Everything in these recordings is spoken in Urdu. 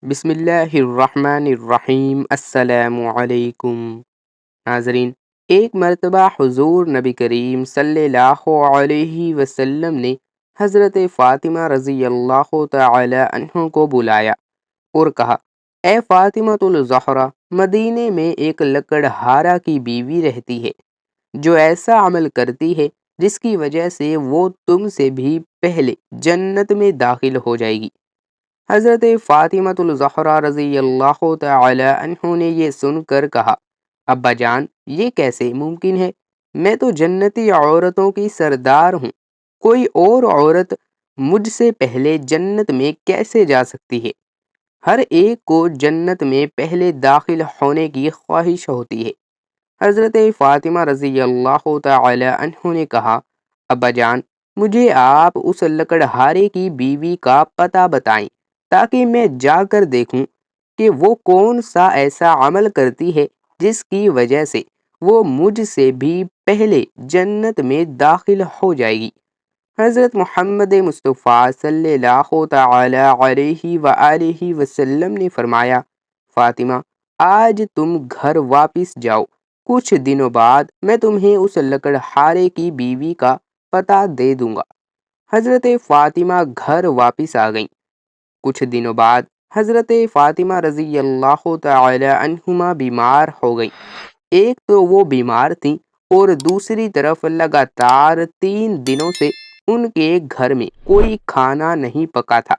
بسم اللہ الرحمن الرحیم۔ السلام علیکم ناظرین، ایک مرتبہ حضور نبی کریم صلی اللہ علیہ وسلم نے حضرت فاطمہ رضی اللہ تعالی عنہ کو بلایا اور کہا، اے فاطمۃ الزہرا، مدینے میں ایک لکڑہارا کی بیوی رہتی ہے جو ایسا عمل کرتی ہے جس کی وجہ سے وہ تم سے بھی پہلے جنت میں داخل ہو جائے گی۔ حضرت فاطمۃ الزہرا رضی اللہ تعالی عنہ نے یہ سن کر کہا، ابا جان، یہ کیسے ممکن ہے؟ میں تو جنتی عورتوں کی سردار ہوں، کوئی اور عورت مجھ سے پہلے جنت میں کیسے جا سکتی ہے؟ ہر ایک کو جنت میں پہلے داخل ہونے کی خواہش ہوتی ہے۔ حضرت فاطمہ رضی اللہ تعالی عنہ نے کہا، ابا جان، مجھے آپ اس لکڑہارے کی بیوی کا پتہ بتائیں تاکہ میں جا کر دیکھوں کہ وہ کون سا ایسا عمل کرتی ہے جس کی وجہ سے وہ مجھ سے بھی پہلے جنت میں داخل ہو جائے گی۔ حضرت محمد مصطفیٰ صلی اللہ تعالی علیہ وآلہ وسلم نے فرمایا، فاطمہ، آج تم گھر واپس جاؤ، کچھ دنوں بعد میں تمہیں اس لکڑہارے کی بیوی کا پتہ دے دوں گا۔ حضرت فاطمہ گھر واپس آ گئیں۔ کچھ دنوں بعد حضرت فاطمہ رضی اللہ تعالی عنہما بیمار ہو گئیں۔ ایک تو وہ بیمار تھیں اور دوسری طرف لگاتار 3 دنوں سے ان کے گھر میں کوئی کھانا نہیں پکا تھا۔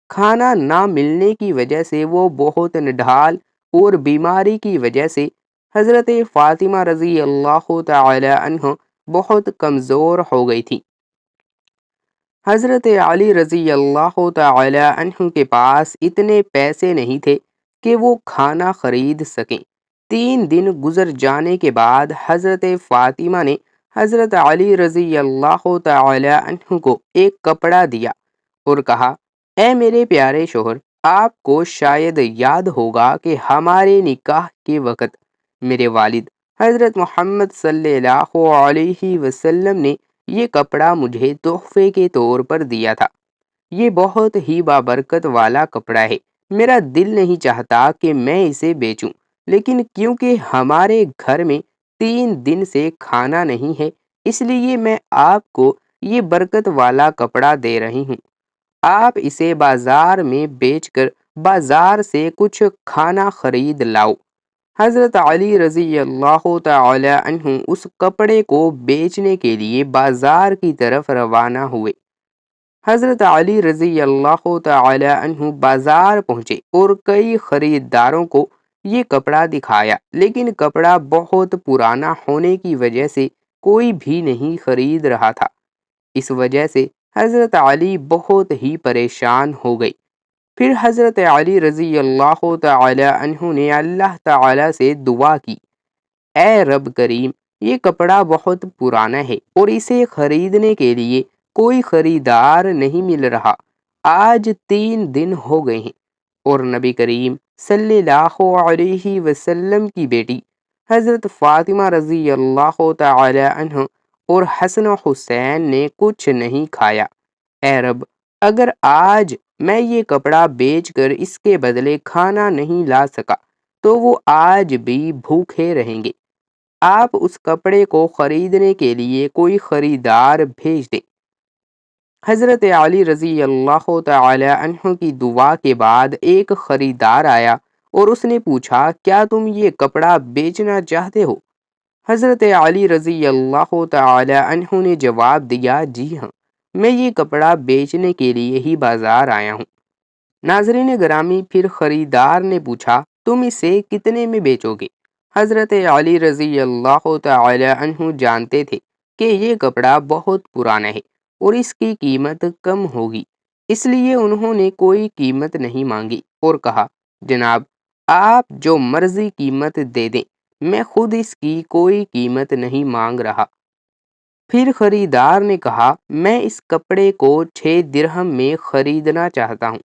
کھانا نہ ملنے کی وجہ سے وہ بہت نڈھال اور بیماری کی وجہ سے حضرت فاطمہ رضی اللہ تعالی عنہ بہت کمزور ہو گئی تھی۔ حضرت علی رضی اللہ تعالی عنہ کے پاس اتنے پیسے نہیں تھے کہ وہ کھانا خرید سکیں۔ 3 دن گزر جانے کے بعد حضرت فاطمہ نے حضرت علی رضی اللہ تعالی عنہ کو ایک کپڑا دیا اور کہا، اے میرے پیارے شوہر، آپ کو شاید یاد ہوگا کہ ہمارے نکاح کے وقت میرے والد حضرت محمد صلی اللہ علیہ وسلم نے یہ کپڑا مجھے تحفے کے طور پر دیا تھا۔ یہ بہت ہی بابرکت والا کپڑا ہے، میرا دل نہیں چاہتا کہ میں اسے بیچوں، لیکن کیونکہ ہمارے گھر میں 3 دن سے کھانا نہیں ہے، اس لیے میں آپ کو یہ برکت والا کپڑا دے رہی ہوں۔ آپ اسے بازار میں بیچ کر بازار سے کچھ کھانا خرید لاؤ۔ حضرت علی رضی اللہ تعالی عنہ اس کپڑے کو بیچنے کے لیے بازار کی طرف روانہ ہوئے۔ حضرت علی رضی اللہ تعالی عنہ بازار پہنچے اور کئی خریداروں کو یہ کپڑا دکھایا، لیکن کپڑا بہت پرانا ہونے کی وجہ سے کوئی بھی نہیں خرید رہا تھا۔ اس وجہ سے حضرت علی بہت ہی پریشان ہو گئے۔ پھر حضرت علی رضی اللہ تعالی عنہ نے اللہ تعالی سے دعا کی، اے رب کریم، یہ کپڑا بہت پرانا ہے اور اسے خریدنے کے لیے کوئی خریدار نہیں مل رہا۔ آج 3 دن ہو گئے ہیں اور نبی کریم صلی اللہ علیہ وسلم کی بیٹی حضرت فاطمہ رضی اللہ تعالی عنہ اور حسن و حسین نے کچھ نہیں کھایا۔ اے رب، اگر آج میں یہ کپڑا بیچ کر اس کے بدلے کھانا نہیں لا سکا تو وہ آج بھی بھوکے رہیں گے۔ آپ اس کپڑے کو خریدنے کے لیے کوئی خریدار بھیج دیں۔ حضرت علی رضی اللہ تعالی عنہ کی دعا کے بعد ایک خریدار آیا اور اس نے پوچھا، کیا تم یہ کپڑا بیچنا چاہتے ہو؟ حضرت علی رضی اللہ تعالی عنہ نے جواب دیا، جی ہاں، میں یہ کپڑا بیچنے کے لیے ہی بازار آیا ہوں۔ ناظرین گرامی، پھر خریدار نے پوچھا، تم اسے کتنے میں بیچو گے؟ حضرت علی رضی اللہ تعالی عنہ جانتے تھے کہ یہ کپڑا بہت پرانا ہے اور اس کی قیمت کم ہوگی، اس لیے انہوں نے کوئی قیمت نہیں مانگی اور کہا، جناب، آپ جو مرضی قیمت دے دیں، میں خود اس کی کوئی قیمت نہیں مانگ رہا۔ پھر خریدار نے کہا، میں اس کپڑے کو 6 درہم میں خریدنا چاہتا ہوں،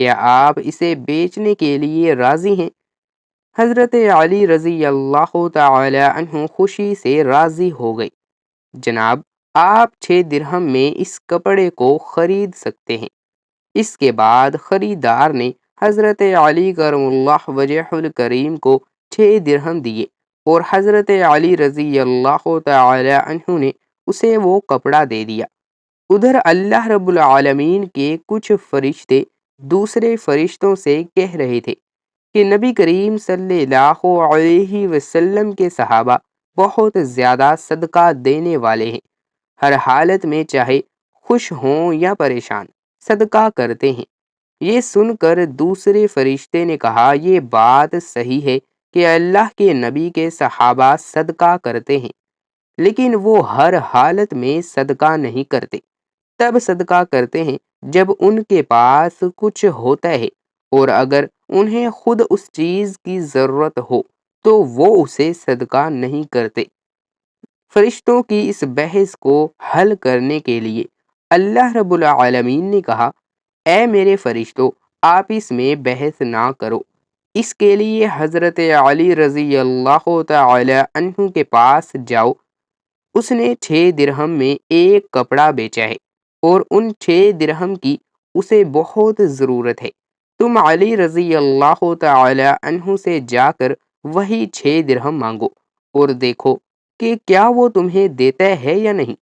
کیا آپ اسے بیچنے کے لیے راضی ہیں؟ حضرت علی رضی اللہ تعالی عنہ خوشی سے راضی ہو گئے۔ جناب، آپ 6 درہم میں اس کپڑے کو خرید سکتے ہیں۔ اس کے بعد خریدار نے حضرت علی کرم اللہ وجہ الکریم کو 6 درہم دیے اور حضرت علی رضی اللہ تعالی عنہ نے اسے وہ کپڑا دے دیا۔ ادھر اللہ رب العالمین کے کچھ فرشتے دوسرے فرشتوں سے کہہ رہے تھے کہ نبی کریم صلی اللہ علیہ وسلم کے صحابہ بہت زیادہ صدقہ دینے والے ہیں، ہر حالت میں چاہے خوش ہوں یا پریشان صدقہ کرتے ہیں۔ یہ سن کر دوسرے فرشتے نے کہا، یہ بات صحیح ہے کہ اللہ کے نبی کے صحابہ صدقہ کرتے ہیں، لیکن وہ ہر حالت میں صدقہ نہیں کرتے۔ تب صدقہ کرتے ہیں جب ان کے پاس کچھ ہوتا ہے، اور اگر انہیں خود اس چیز کی ضرورت ہو تو وہ اسے صدقہ نہیں کرتے۔ فرشتوں کی اس بحث کو حل کرنے کے لیے اللہ رب العالمین نے کہا، اے میرے فرشتوں، آپ اس میں بحث نہ کرو۔ اس کے لیے حضرت علی رضی اللہ تعالی عنہ کے پاس جاؤ، اس نے 6 درہم میں ایک کپڑا بیچا ہے اور ان 6 درہم کی اسے بہت ضرورت ہے۔ تم علی رضی اللہ تعالی عنہ سے جا کر وہی 6 درہم مانگو اور دیکھو کہ کیا وہ تمہیں دیتا ہے یا نہیں۔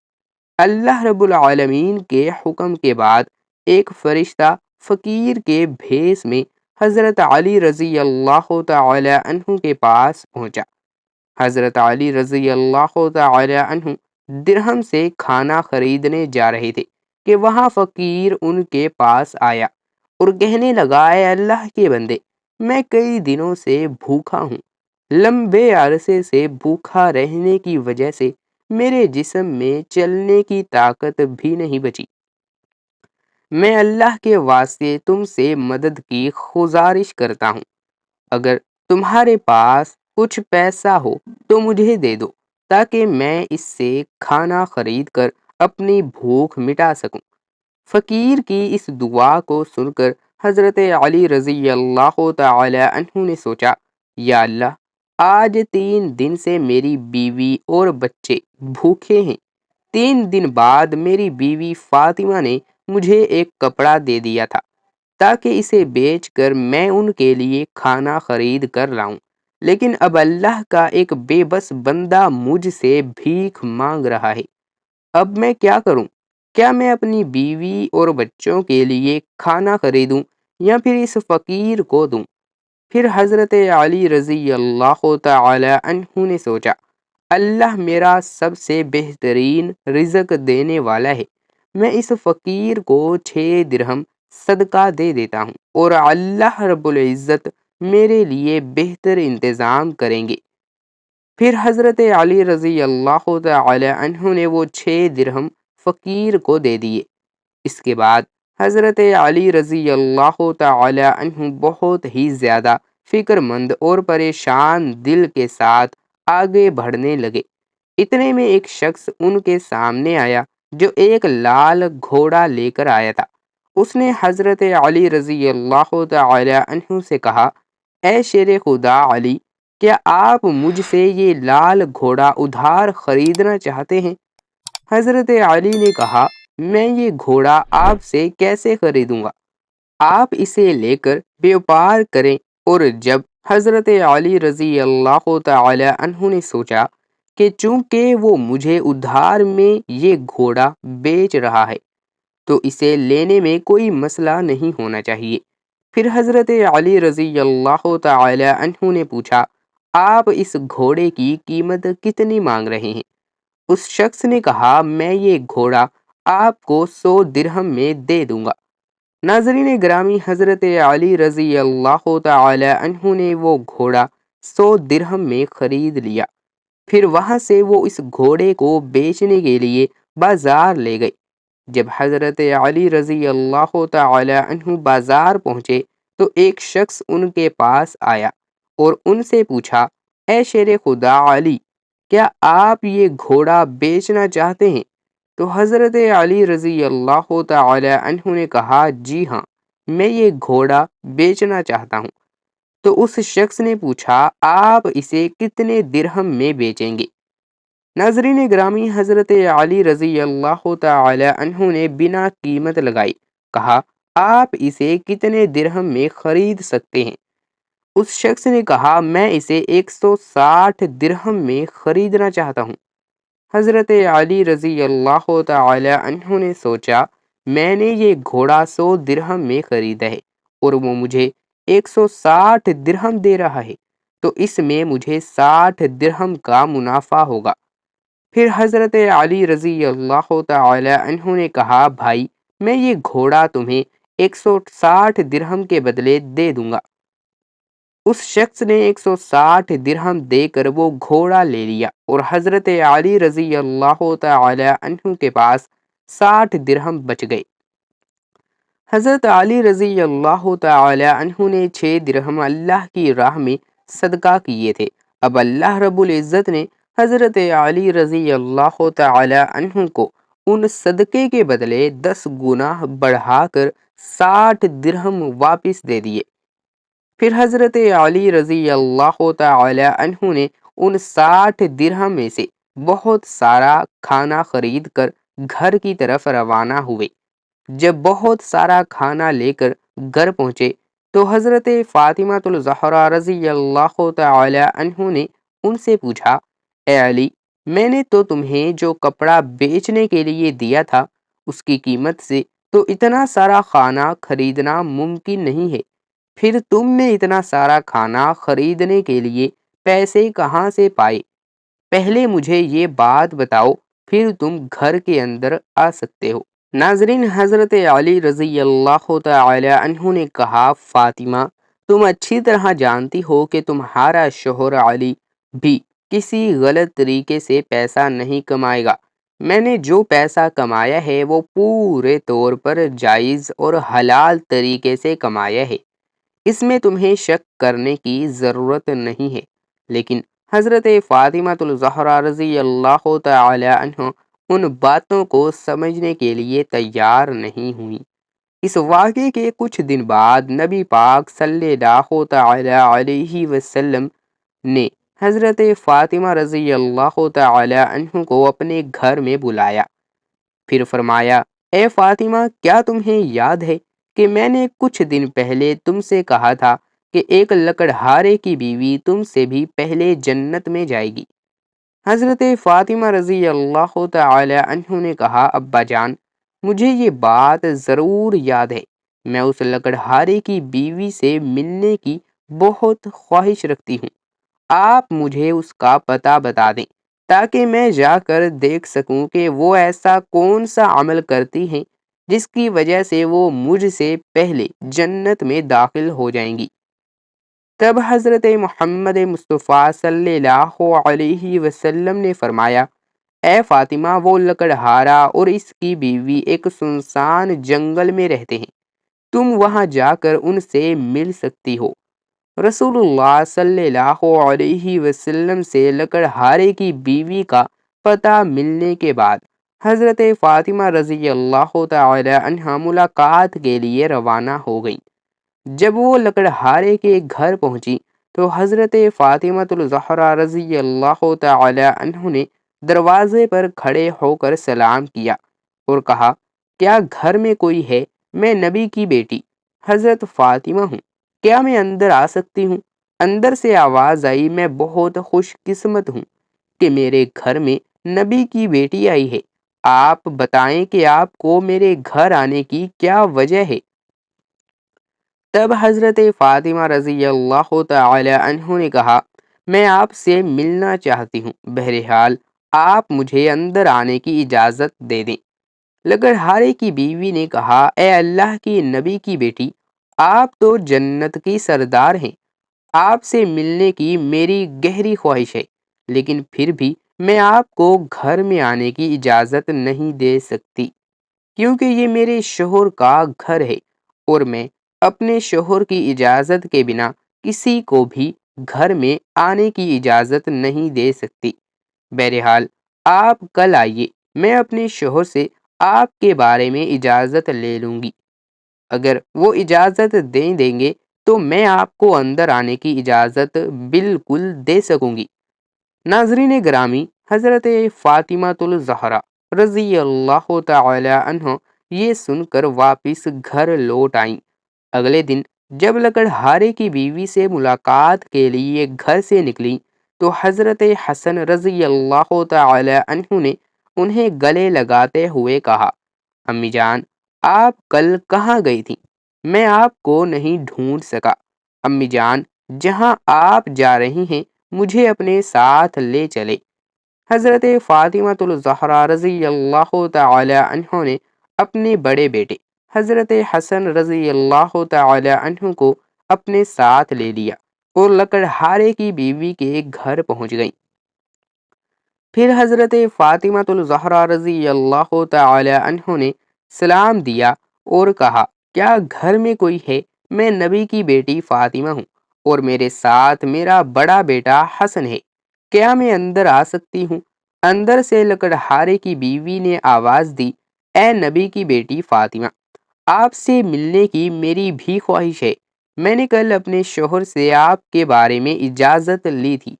اللہ رب العالمین کے حکم کے بعد ایک فرشتہ فقیر کے بھیس میں حضرت علی رضی اللہ تعالی عنہ کے پاس پہنچا۔ حضرت علی رضی اللہ تعالی عنہ درہم سے کھانا خریدنے جا رہے تھے کہ وہاں فقیر ان کے پاس آیا اور کہنے لگا، اے اللہ کے بندے، میں کئی دنوں سے بھوکا ہوں۔ لمبے عرصے سے بھوکا رہنے کی وجہ سے میرے جسم میں چلنے کی طاقت بھی نہیں بچی۔ میں اللہ کے واسطے تم سے مدد کی گزارش کرتا ہوں۔ اگر تمہارے پاس کچھ پیسہ ہو تو مجھے دے دو تاکہ میں اس سے کھانا خرید کر اپنی بھوک مٹا سکوں۔ فقیر کی اس دعا کو سن کر حضرت علی رضی اللہ تعالی عنہ نے سوچا، یا اللہ، آج 3 دن سے میری بیوی اور بچے بھوکے ہیں۔ 3 دن بعد میری بیوی فاطمہ نے مجھے ایک کپڑا دے دیا تھا تاکہ اسے بیچ کر میں ان کے لیے کھانا خرید کر لاؤں، لیکن اب اللہ کا ایک بے بس بندہ مجھ سے بھیک مانگ رہا ہے۔ اب میں کیا کروں؟ کیا میں اپنی بیوی اور بچوں کے لیے کھانا خریدوں یا پھر اس فقیر کو دوں؟ پھر حضرت علی رضی اللہ تعالی عنہ نے سوچا، اللہ میرا سب سے بہترین رزق دینے والا ہے، میں اس فقیر کو 6 درہم صدقہ دے دیتا ہوں اور اللہ رب العزت میرے لیے بہتر انتظام کریں گے۔ پھر حضرت علی رضی اللہ تعالی عنہ نے وہ 6 درہم فقیر کو دے دیے۔ اس کے بعد حضرت علی رضی اللہ تعالی عنہ بہت ہی زیادہ فکر مند اور پریشان دل کے ساتھ آگے بڑھنے لگے۔ اتنے میں ایک شخص ان کے سامنے آیا جو ایک لال گھوڑا لے کر آیا تھا۔ اس نے حضرت علی رضی اللہ تعالی عنہ سے کہا، اے شیر خدا علی، کیا آپ مجھ سے یہ لال گھوڑا ادھار خریدنا چاہتے ہیں؟ حضرت علی نے کہا، میں یہ گھوڑا آپ سے کیسے خریدوں گا؟ آپ اسے لے کر بیوپار کریں۔ اور جب حضرت علی رضی اللہ تعالی عنہ نے سوچا کہ چونکہ وہ مجھے ادھار میں یہ گھوڑا بیچ رہا ہے تو اسے لینے میں کوئی مسئلہ نہیں ہونا چاہیے، پھر حضرت علی رضی اللہ تعالی عنہ نے پوچھا، آپ اس گھوڑے کی قیمت کتنی مانگ رہے ہیں؟ اس شخص نے کہا، میں یہ گھوڑا آپ کو 100 درہم میں دے دوں گا۔ ناظرین گرامی، حضرت علی رضی اللہ تعالی عنہ نے وہ گھوڑا 100 درہم میں خرید لیا۔ پھر وہاں سے وہ اس گھوڑے کو بیچنے کے لیے بازار لے گئے۔ جب حضرت علی رضی اللہ تعالی عنہ بازار پہنچے تو ایک شخص ان کے پاس آیا اور ان سے پوچھا، اے شیر خدا علی، کیا آپ یہ گھوڑا بیچنا چاہتے ہیں؟ تو حضرت علی رضی اللہ تعالی عنہ نے کہا، جی ہاں، میں یہ گھوڑا بیچنا چاہتا ہوں۔ تو اس شخص نے پوچھا، آپ اسے کتنے درہم میں بیچیں گے؟ ناظرین گرامی، حضرت علی رضی اللہ تعالی عنہ نے بنا قیمت لگائی کہا، آپ اسے کتنے درہم میں خرید سکتے ہیں؟ اس شخص نے کہا میں اسے 160 درہم میں خریدنا چاہتا ہوں۔ حضرت علی رضی اللہ تعالی عنہ نے سوچا میں نے یہ گھوڑا 100 درہم میں خریدا ہے اور وہ مجھے 160 درہم دے رہا ہے، تو اس میں مجھے 60 درہم کا منافع ہوگا۔ پھر حضرت علی رضی اللہ تعالی عنہ نے کہا بھائی میں یہ گھوڑا تمہیں 160 درہم کے بدلے دے دوں گا۔ اس شخص نے 160 درہم دے کر وہ گھوڑا لے لیا اور حضرت علی رضی اللہ تعالی عنہ کے پاس 60 درہم بچ گئے۔ حضرت علی رضی اللہ تعالی عنہ نے 6 درہم اللہ کی راہ میں صدقہ کیے تھے۔ اب اللہ رب العزت نے حضرت علی رضی اللہ تعالی عنہ کو ان صدقے کے بدلے 10 گنا بڑھا کر 60 درہم واپس دے دیے۔ پھر حضرت علی رضی اللہ تعالی عنہ نے ان 60 درہم میں سے بہت سارا کھانا خرید کر گھر کی طرف روانہ ہوئے۔ جب بہت سارا کھانا لے کر گھر پہنچے تو حضرت فاطمہ الزہرا رضی اللہ تعالی عنہ نے ان سے پوچھا اے علی میں نے تو تمہیں جو کپڑا بیچنے کے لیے دیا تھا اس کی قیمت سے تو اتنا سارا کھانا خریدنا ممکن نہیں ہے، پھر تم نے اتنا سارا کھانا خریدنے کے لیے پیسے کہاں سے پائے؟ پہلے مجھے یہ بات بتاؤ پھر تم گھر کے اندر آ سکتے ہو۔ ناظرین، حضرت علی رضی اللہ تعالی عنہ نے کہا فاطمہ تم اچھی طرح جانتی ہو کہ تمہارا شوہر علی بھی کسی غلط طریقے سے پیسہ نہیں کمائے گا۔ میں نے جو پیسہ کمایا ہے وہ پورے طور پر جائز اور حلال طریقے سے کمایا ہے، اس میں تمہیں شک کرنے کی ضرورت نہیں ہے۔ لیکن حضرت فاطمہ الزہرا رضی اللہ تعالی عنہ ان باتوں کو سمجھنے کے لیے تیار نہیں ہوئی۔ اس واقعے کے کچھ دن بعد نبی پاک صلی اللہ تعالی علیہ وسلم نے حضرت فاطمہ رضی اللہ تعالی عنہ کو اپنے گھر میں بلایا، پھر فرمایا اے فاطمہ کیا تمہیں یاد ہے کہ میں نے کچھ دن پہلے تم سے کہا تھا کہ ایک لکڑہارے کی بیوی تم سے بھی پہلے جنت میں جائے گی؟ حضرت فاطمہ رضی اللہ تعالی عنہ نے کہا ابا جان مجھے یہ بات ضرور یاد ہے، میں اس لکڑہارے کی بیوی سے ملنے کی بہت خواہش رکھتی ہوں، آپ مجھے اس کا پتہ بتا دیں تاکہ میں جا کر دیکھ سکوں کہ وہ ایسا کون سا عمل کرتی ہیں جس کی وجہ سے وہ مجھ سے پہلے جنت میں داخل ہو جائیں گی۔ تب حضرت محمد مصطفیٰ صلی اللہ علیہ وسلم نے فرمایا اے فاطمہ وہ لکڑہارا اور اس کی بیوی ایک سنسان جنگل میں رہتے ہیں، تم وہاں جا کر ان سے مل سکتی ہو۔ رسول اللہ صلی اللہ علیہ وسلم سے لکڑہارے کی بیوی کا پتہ ملنے کے بعد حضرت فاطمہ رضی اللہ تعالی عنہا ملاقات کے لیے روانہ ہو گئیں۔ جب وہ لکڑہارے کے گھر پہنچی تو حضرت فاطمہ الزہرا رضی اللہ تعالی عنہ نے دروازے پر کھڑے ہو کر سلام کیا اور کہا کیا گھر میں کوئی ہے؟ میں نبی کی بیٹی حضرت فاطمہ ہوں، کیا میں اندر آ سکتی ہوں؟ اندر سے آواز آئی میں بہت خوش قسمت ہوں کہ میرے گھر میں نبی کی بیٹی آئی ہے، آپ بتائیں کہ آپ کو میرے گھر آنے کی کیا وجہ ہے؟ تب حضرت فاطمہ رضی اللہ تعالی عنہ نے کہا میں آپ سے ملنا چاہتی ہوں، بہرحال آپ مجھے اندر آنے کی اجازت دے دیں۔ لکڑہارے کی بیوی نے کہا اے اللہ کی نبی کی بیٹی آپ تو جنت کی سردار ہیں، آپ سے ملنے کی میری گہری خواہش ہے، لیکن پھر بھی میں آپ کو گھر میں آنے کی اجازت نہیں دے سکتی کیونکہ یہ میرے شوہر کا گھر ہے اور میں اپنے شوہر کی اجازت کے بنا کسی کو بھی گھر میں آنے کی اجازت نہیں دے سکتی۔ بہرحال آپ کل آئیے، میں اپنے شوہر سے آپ کے بارے میں اجازت لے لوں گی، اگر وہ اجازت دیں گے تو میں آپ کو اندر آنے کی اجازت بالکل دے سکوں گی۔ ناظرین گرامی، حضرت فاطمہ الزہرا رضی اللہ تعالی عنہ یہ سن کر واپس گھر لوٹ آئیں۔ اگلے دن جب لکڑہارے کی بیوی سے ملاقات کے لیے گھر سے نکلی تو حضرت حسن رضی اللہ تعالی عنہ نے انہیں گلے لگاتے ہوئے کہا، امی جان، آپ کل کہاں گئی تھیں؟ میں آپ کو نہیں ڈھونڈ سکا۔ امی جان، جہاں آپ جا رہی ہیں مجھے اپنے ساتھ لے چلے۔ حضرت فاطمہ الزہرا رضی اللہ تعالی عنہ نے اپنے بڑے بیٹے حضرت حسن رضی اللہ تعالی عنہ کو اپنے ساتھ لے لیا اور لکڑہارے کی بیوی کے گھر پہنچ گئیں۔ پھر حضرت فاطمہ الزہرا رضی اللہ تعالی عنہ نے سلام دیا اور کہا، کیا گھر میں کوئی ہے؟ میں نبی کی بیٹی فاطمہ ہوں اور میرے ساتھ میرا بڑا بیٹا حسن ہے، کیا میں اندر آ سکتی ہوں؟ اندر سے لکڑہارے کی بیوی نے آواز دی، اے نبی کی بیٹی فاطمہ، آپ سے ملنے کی میری بھی خواہش ہے۔ میں نے کل اپنے شوہر سے آپ کے بارے میں اجازت لی تھی،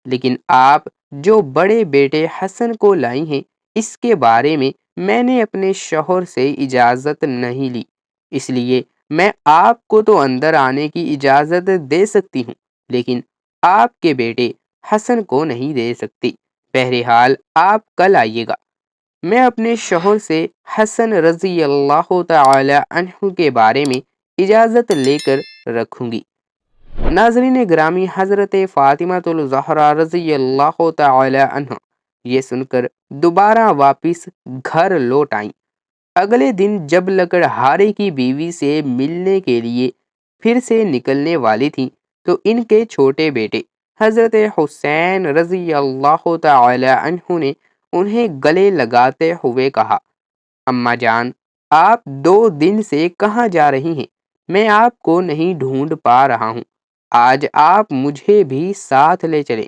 لیکن آپ جو بڑے بیٹے حسن کو لائی ہیں اس کے بارے میں نے اپنے شوہر سے اجازت نہیں لی، اس لیے میں آپ کو تو اندر آنے کی اجازت دے سکتی ہوں لیکن آپ کے بیٹے حسن کو نہیں دے سکتی۔ بہرحال آپ کل آئیے گا، میں اپنے شوہر سے حسن رضی اللہ تعالی عنہ کے بارے میں اجازت لے کر رکھوں گی۔ ناظرین گرامی، حضرت فاطمہ الزہرا رضی اللہ تعالی عنہ یہ سن کر دوبارہ واپس گھر لوٹ آئیں۔ اگلے دن جب لکڑہارے کی بیوی سے ملنے کے لیے پھر سے نکلنے والی تھیں تو ان کے چھوٹے بیٹے حضرت حسین رضی اللہ تعالی عنہ نے انہیں گلے لگاتے ہوئے کہا، اماں جان، آپ 2 دن سے کہاں جا رہی ہیں؟ میں آپ کو نہیں ڈھونڈ پا رہا ہوں، آج آپ مجھے بھی ساتھ لے چلیں۔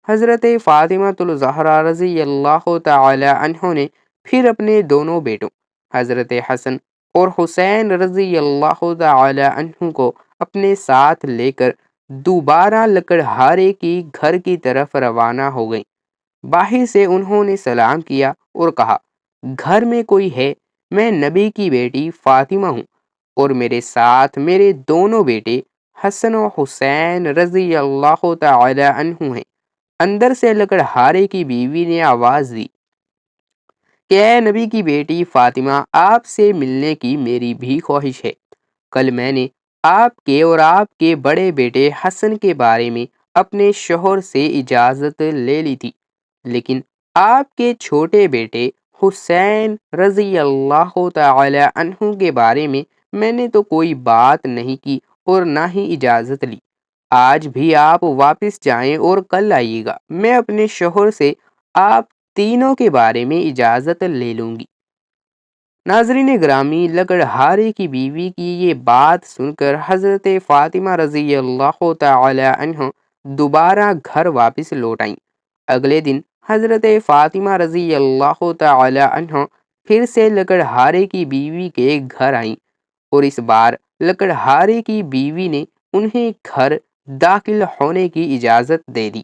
حضرت فاطمہ الزہرا رضی اللہ تعالی عنہ نے پھر اپنے دونوں بیٹوں حضرت حسن اور حسین رضی اللہ تعالی عنہ کو اپنے ساتھ لے کر دوبارہ لکڑہارے کی گھر کی طرف روانہ ہو گئیں۔ باہر سے انہوں نے سلام کیا اور کہا، گھر میں کوئی ہے؟ میں نبی کی بیٹی فاطمہ ہوں اور میرے ساتھ میرے دونوں بیٹے حسن و حسین رضی اللہ تعالی عنہ ہیں۔ اندر سے لکڑہارے کی بیوی نے آواز دی کہ اے نبی کی بیٹی فاطمہ، آپ سے ملنے کی میری بھی خواہش ہے۔ کل میں نے آپ کے اور آپ کے بڑے بیٹے حسن کے بارے میں اپنے شوہر سے اجازت لے لی تھی، لیکن آپ کے چھوٹے بیٹے حسین رضی اللہ تعالی عنہ کے بارے میں نے تو کوئی بات نہیں کی اور نہ ہی اجازت لی۔ آج بھی آپ واپس جائیں اور کل آئیے گا، میں اپنے شوہر سے آپ تینوں کے بارے میں اجازت لے لوں گی۔ ناظرین گرامی، لکڑہارے کی بیوی کی یہ بات سن کر حضرت فاطمہ رضی اللہ تعالی عنہ دوبارہ گھر واپس لوٹ آئیں۔ اگلے دن حضرت فاطمہ رضی اللہ تعالی عنہ پھر سے لکڑہارے کی بیوی کے گھر آئیں اور اس بار لکڑہارے کی بیوی نے انہیں گھر داخل ہونے کی اجازت دے دی۔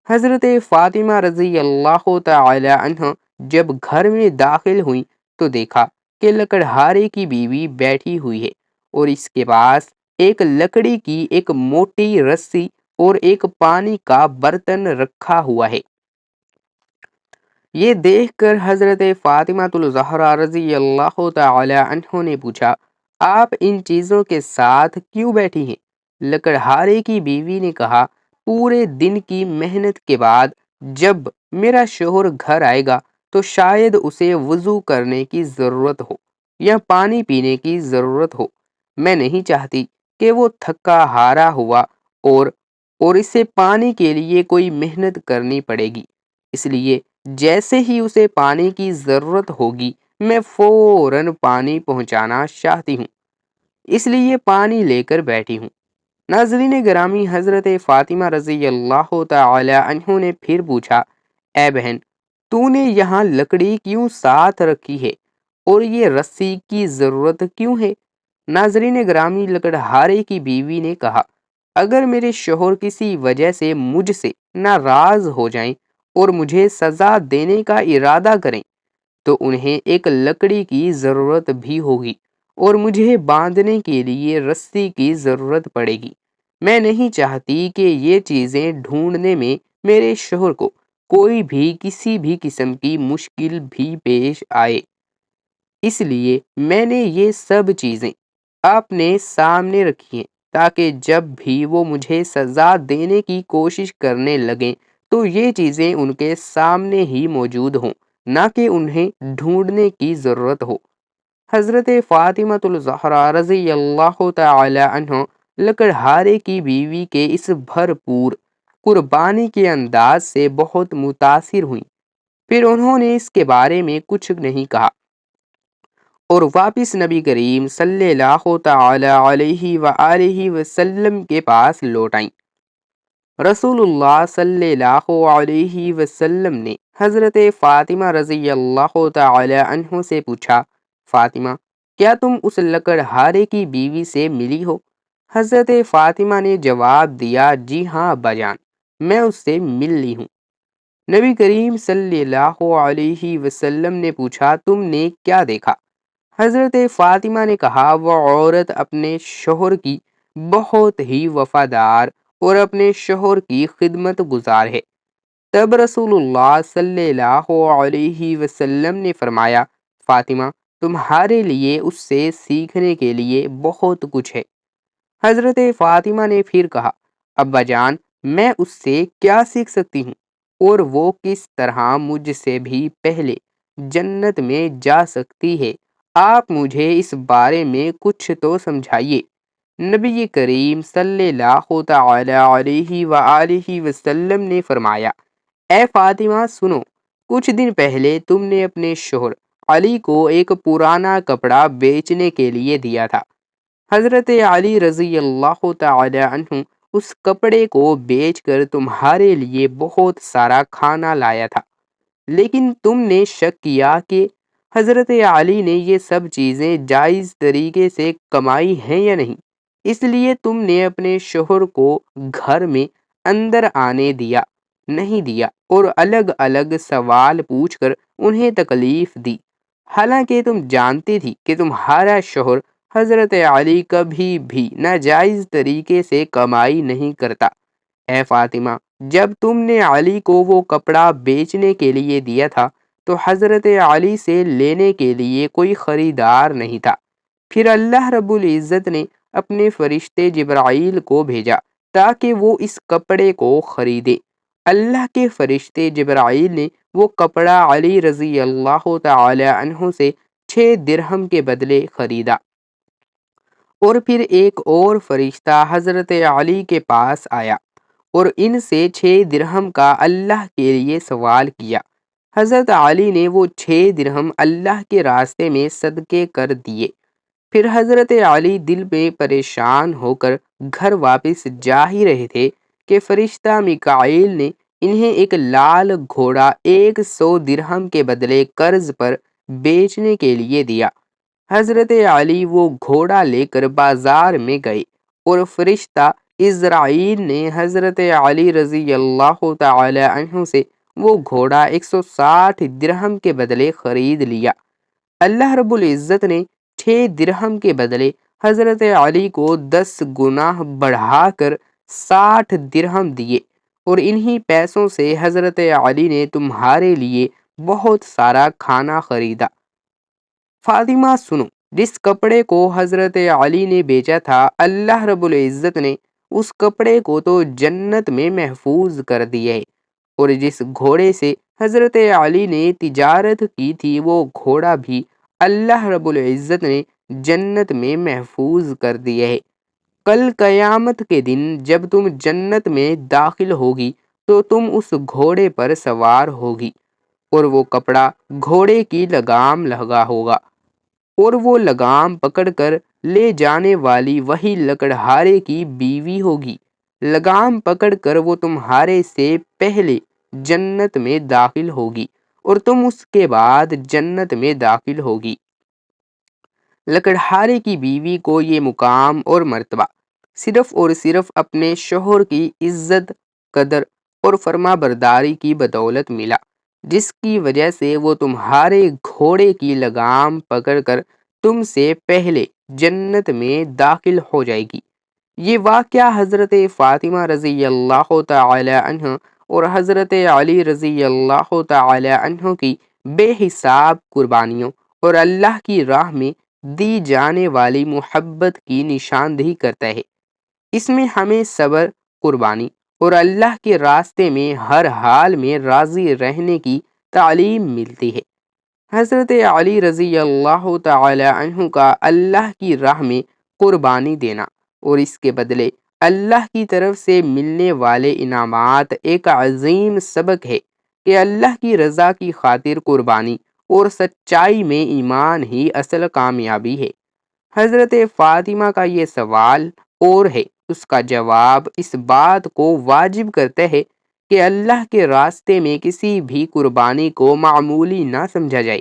حضرت فاطمہ رضی اللہ تعالی عنہ جب گھر میں داخل ہوئیں تو دیکھا کہ لکڑہارے کی بیوی بیٹھی ہوئی ہے اور اس کے پاس ایک لکڑی کی ایک موٹی رسی اور ایک پانی کا برتن رکھا ہوا ہے۔ یہ دیکھ کر حضرت فاطمہ الزہرا رضی اللہ تعالی عنہ نے پوچھا، آپ ان چیزوں کے ساتھ کیوں بیٹھی ہیں؟ لکڑہارے کی بیوی نے کہا، پورے دن کی محنت کے بعد جب میرا شوہر گھر آئے گا تو شاید اسے وضو کرنے کی ضرورت ہو یا پانی پینے کی ضرورت ہو۔ میں نہیں چاہتی کہ وہ تھکا ہارا ہوا اور اسے پانی کے لیے کوئی محنت کرنی پڑے گی، اس لیے جیسے ہی اسے پانی کی ضرورت ہوگی میں فوراً پانی پہنچانا چاہتی ہوں، اس لیے پانی لے کر بیٹھی ہوں۔ ناظرین گرامی، حضرت فاطمہ رضی اللہ تعالی عنہ نے پھر پوچھا، اے بہن، تو نے یہاں لکڑی کیوں ساتھ رکھی ہے اور یہ رسی کی ضرورت کیوں ہے؟ ناظرین گرامی، لکڑہارے کی بیوی نے کہا، اگر میرے شوہر کسی وجہ سے مجھ سے ناراض ہو جائیں اور مجھے سزا دینے کا ارادہ کریں تو انہیں ایک لکڑی کی ضرورت بھی ہوگی اور مجھے باندھنے کے لیے رسی کی ضرورت پڑے گی۔ میں نہیں چاہتی کہ یہ چیزیں ڈھونڈنے میں میرے شوہر کو کوئی بھی کسی بھی قسم کی مشکل بھی پیش آئے، اس لیے میں نے یہ سب چیزیں اپنے سامنے رکھی ہیں تاکہ جب بھی وہ مجھے سزا دینے کی کوشش کرنے لگیں تو یہ چیزیں ان کے سامنے ہی موجود ہوں، نہ کہ انہیں ڈھونڈنے کی ضرورت ہو۔ حضرت فاطمہ الزہرا رضی اللہ تعالی عنہ لکڑہارے کی بیوی کے اس بھرپور قربانی کے انداز سے بہت متاثر ہوئیں۔ پھر انہوں نے اس کے بارے میں کچھ نہیں کہا اور واپس نبی کریم صلی اللہ تعالی علیہ وآلہ وسلم کے پاس لوٹ آئیں۔ رسول اللہ صلی اللہ علیہ وسلم نے حضرت فاطمہ رضی اللہ تعالی عنہ سے پوچھا، فاطمہ، کیا تم اس لکڑہارے کی بیوی سے ملی ہو؟ حضرت فاطمہ نے جواب دیا، جی ہاں ابا جان، میں اس سے مل لی ہوں۔ نبی کریم صلی اللہ علیہ وسلم نے پوچھا، تم نے کیا دیکھا؟ حضرت فاطمہ نے کہا، وہ عورت اپنے شوہر کی بہت ہی وفادار اور اپنے شوہر کی خدمت گزار ہے۔ تب رسول اللہ صلی اللہ علیہ وسلم نے فرمایا، فاطمہ، تمہارے لیے اس سے سیکھنے کے لیے بہت کچھ ہے۔ حضرت فاطمہ نے پھر کہا، ابا جان، میں اس سے کیا سیکھ سکتی ہوں اور وہ کس طرح مجھ سے بھی پہلے جنت میں جا سکتی ہے؟ آپ مجھے اس بارے میں کچھ تو سمجھائیے۔ نبی کریم صلی اللہ تعالی علیہ وآلہ وسلم نے فرمایا، اے فاطمہ سنو، کچھ دن پہلے تم نے اپنے شوہر علی کو ایک پرانا کپڑا بیچنے کے لیے دیا تھا۔ حضرت علی رضی اللہ تعالی عنہ اس کپڑے کو بیچ کر تمہارے لیے بہت سارا کھانا لایا تھا، لیکن تم نے شک کیا کہ حضرت علی نے یہ سب چیزیں جائز طریقے سے کمائی ہیں یا نہیں، اس لیے تم نے اپنے شوہر کو گھر میں اندر آنے دیا نہیں دیا اور الگ الگ سوال پوچھ کر انہیں تکلیف دی، حالانکہ تم جانتی تھی کہ تمہارا شوہر حضرت علی کبھی بھی ناجائز طریقے سے کمائی نہیں کرتا۔ اے فاطمہ، جب تم نے علی کو وہ کپڑا بیچنے کے لیے دیا تھا تو حضرت علی سے لینے کے لیے کوئی خریدار نہیں تھا۔ پھر اللہ رب العزت نے اپنے فرشتے جبرائیل کو بھیجا تاکہ وہ اس کپڑے کو خریدے۔ اللہ کے فرشتے جبرائیل نے وہ کپڑا علی رضی اللہ تعالی عنہ سے 6 درہم کے بدلے خریدا، اور پھر ایک اور فرشتہ حضرت علی کے پاس آیا اور ان سے 6 درہم کا اللہ کے لیے سوال کیا۔ حضرت علی نے وہ 6 درہم اللہ کے راستے میں صدقے کر دیے۔ پھر حضرت علی دل میں پریشان ہو کر گھر واپس جا ہی رہے تھے کہ فرشتہ میکائیل نے انہیں ایک لال گھوڑا 100 درہم کے بدلے قرض پر بیچنے کے لیے دیا۔ حضرت علی وہ گھوڑا لے کر بازار میں گئے اور فرشتہ عزرائیل نے حضرت علی رضی اللہ تعالی عنہ سے وہ گھوڑا 160 درہم کے بدلے خرید لیا۔ اللہ رب العزت نے 6 درہم کے بدلے حضرت علی کو 10 گنا بڑھا کر 60 درہم دیے، اور انہی پیسوں سے حضرت علی نے تمہارے لیے بہت سارا کھانا خریدا۔ فاطمہ سنو، جس کپڑے کو حضرت علی نے بیچا تھا، اللہ رب العزت نے اس کپڑے کو تو جنت میں محفوظ کر دیا ہے، اور جس گھوڑے سے حضرت علی نے تجارت کی تھی وہ گھوڑا بھی اللہ رب العزت نے جنت میں محفوظ کر دیا ہے۔ کل قیامت کے دن جب تم جنت میں داخل ہوگی تو تم اس گھوڑے پر سوار ہوگی، اور وہ کپڑا گھوڑے کی لگام لگا ہوگا، اور وہ لگام پکڑ کر لے جانے والی وہی لکڑہارے کی بیوی ہوگی۔ لگام پکڑ کر وہ تمہارے سے پہلے جنت میں داخل ہوگی اور تم اس کے بعد جنت میں داخل ہوگی۔ لکڑہارے کی بیوی کو یہ مقام اور مرتبہ صرف اور صرف اپنے شوہر کی عزت، قدر اور فرما برداری کی بدولت ملا۔ جس کی وجہ سے وہ تمہارے گھوڑے کی لگام پکڑ کر تم سے پہلے جنت میں داخل ہو جائے گی۔ یہ واقعہ حضرت فاطمہ رضی اللہ تعالی عنہ اور حضرت علی رضی اللہ تعالی عنہ کی بے حساب قربانیوں اور اللہ کی راہ میں دی جانے والی محبت کی نشاندہی کرتا ہے۔ اس میں ہمیں صبر، قربانی اور اللہ کے راستے میں ہر حال میں راضی رہنے کی تعلیم ملتی ہے۔ حضرت علی رضی اللہ تعالی عنہ کا اللہ کی راہ میں قربانی دینا اور اس کے بدلے اللہ کی طرف سے ملنے والے انعامات ایک عظیم سبق ہے کہ اللہ کی رضا کی خاطر قربانی اور سچائی میں ایمان ہی اصل کامیابی ہے۔ حضرت فاطمہ کا یہ سوال اور ہے اس کا جواب اس بات کو واجب کرتا ہے کہ اللہ کے راستے میں کسی بھی قربانی کو معمولی نہ سمجھا جائے،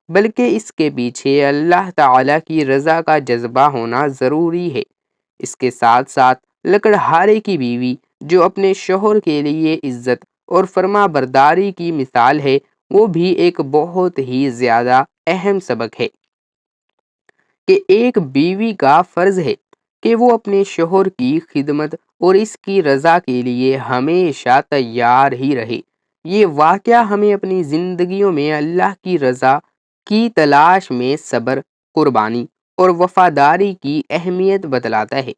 بلکہ اس کے پیچھے اللہ تعالیٰ کی رضا کا جذبہ ہونا ضروری ہے۔ اس کے ساتھ ساتھ لکڑہارے کی بیوی جو اپنے شوہر کے لیے عزت اور فرما برداری کی مثال ہے، وہ بھی ایک بہت ہی زیادہ اہم سبق ہے کہ ایک بیوی کا فرض ہے کہ وہ اپنے شوہر کی خدمت اور اس کی رضا کے لیے ہمیشہ تیار ہی رہے۔ یہ واقعہ ہمیں اپنی زندگیوں میں اللہ کی رضا کی تلاش میں صبر، قربانی اور وفاداری کی اہمیت بتلاتا ہے۔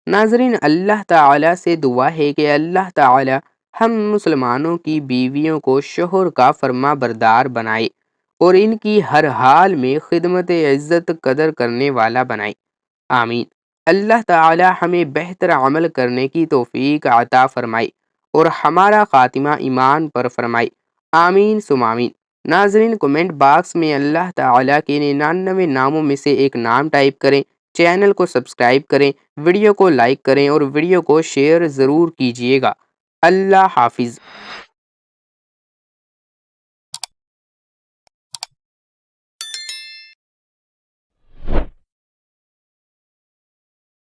ناظرین، اللہ تعالیٰ سے دعا ہے کہ اللہ تعالیٰ ہم مسلمانوں کی بیویوں کو شوہر کا فرما بردار بنائے اور ان کی ہر حال میں خدمت عزت قدر کرنے والا بنائے۔ آمین۔ اللہ تعالی ہمیں بہتر عمل کرنے کی توفیق عطا فرمائے اور ہمارا خاتمہ ایمان پر فرمائے۔ آمین ثم آمین۔ ناظرین، کمنٹ باکس میں اللہ تعالیٰ کے 99 ناموں میں سے ایک نام ٹائپ کریں، چینل کو سبسکرائب کریں، ویڈیو کو لائک کریں اور ویڈیو کو شیئر ضرور کیجیے گا۔ اللہ حافظ۔